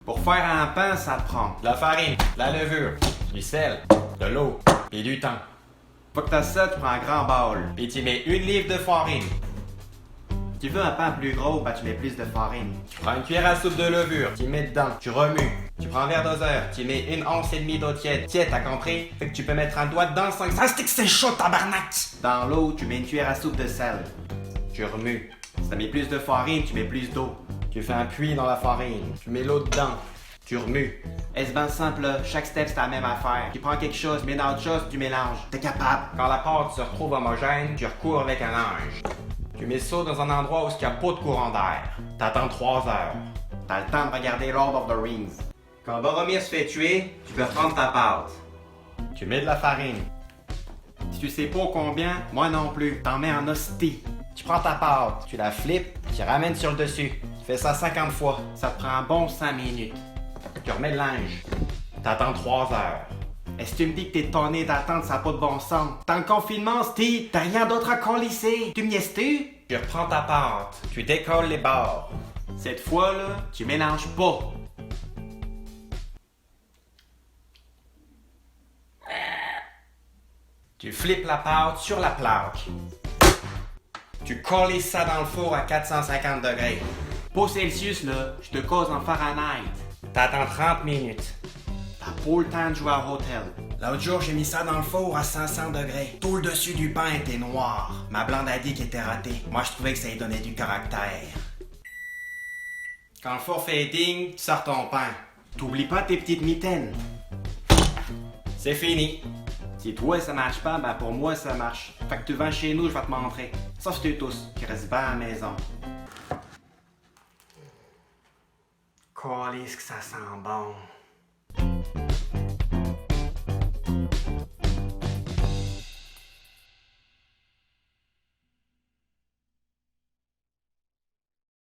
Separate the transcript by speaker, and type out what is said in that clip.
Speaker 1: Pour faire un pain, ça te prend
Speaker 2: De la farine, de la levure, du sel, de l'eau et du thym.
Speaker 1: Faut que t'as ça, tu prends un grand bol.
Speaker 2: Puis tu mets 1 livre de farine.
Speaker 1: Tu veux un pain plus gros, bah tu mets plus de farine.
Speaker 2: Tu prends une cuillère à soupe de levure, tu mets dedans, tu remues. Tu prends un verre doseur, tu mets 1 once et demie d'eau tiède. Tiède, t'as compris? Fait que tu peux mettre un doigt dedans sans que ça stick, c'est chaud, tabarnak!
Speaker 1: Dans l'eau, tu mets une cuillère à soupe de sel.
Speaker 2: Tu remues.
Speaker 1: Si t'as mis plus de farine, tu mets plus d'eau.
Speaker 2: Tu fais un puits dans la farine, tu mets l'eau dedans, tu remues.
Speaker 1: Est-ce bien simple là? Chaque step c'est la même affaire. Tu prends quelque chose, tu mets dans autre chose, tu mélanges. T'es capable.
Speaker 2: Quand la pâte se retrouve homogène, tu recours avec un linge. Tu mets ça dans un endroit où il n'y a pas de courant d'air. T'attends 3 heures.
Speaker 1: T'as le temps de regarder Lord of the Rings.
Speaker 2: Quand Boromir se fait tuer, tu peux prendre ta pâte. Tu mets de la farine.
Speaker 1: Si tu sais pas combien, moi non plus. T'en mets en hostie.
Speaker 2: Tu prends ta pâte, tu la flippes, tu ramènes sur le dessus. Tu fais ça 50 fois.
Speaker 1: Ça te prend un bon 5 minutes.
Speaker 2: Tu remets le linge. T'attends 3 heures.
Speaker 1: Est-ce que tu me dis que t'es tonné d'attendre, ça n'a pas de bon sens? T'es en confinement, Steve! T'as rien d'autre à colisser! Tu me niaises-tu?
Speaker 2: Tu reprends ta pâte, tu décolles les bords.
Speaker 1: Cette fois, là, tu mélanges pas.
Speaker 2: Tu flippes la pâte sur la plaque. Tu colles ça dans le four à 450 degrés.
Speaker 1: Pas Celsius, là, je te cause en Fahrenheit.
Speaker 2: T'attends 30 minutes.
Speaker 1: T'as pas le temps de jouer à hôtel.
Speaker 2: L'autre jour, j'ai mis ça dans le four à 500 degrés. Tout le dessus du pain était noir. Ma blonde a dit qu'il était raté. Moi, je trouvais que ça lui donnait du caractère. Quand le four fait ding, tu sors ton pain.
Speaker 1: T'oublies pas tes petites mitaines.
Speaker 2: C'est fini.
Speaker 1: Si toi ça marche pas, ben pour moi ça marche. Fait que tu vas chez nous, je vais te montrer. Sauf que tous, qui restent bien à la maison. Calisse que ça sent bon.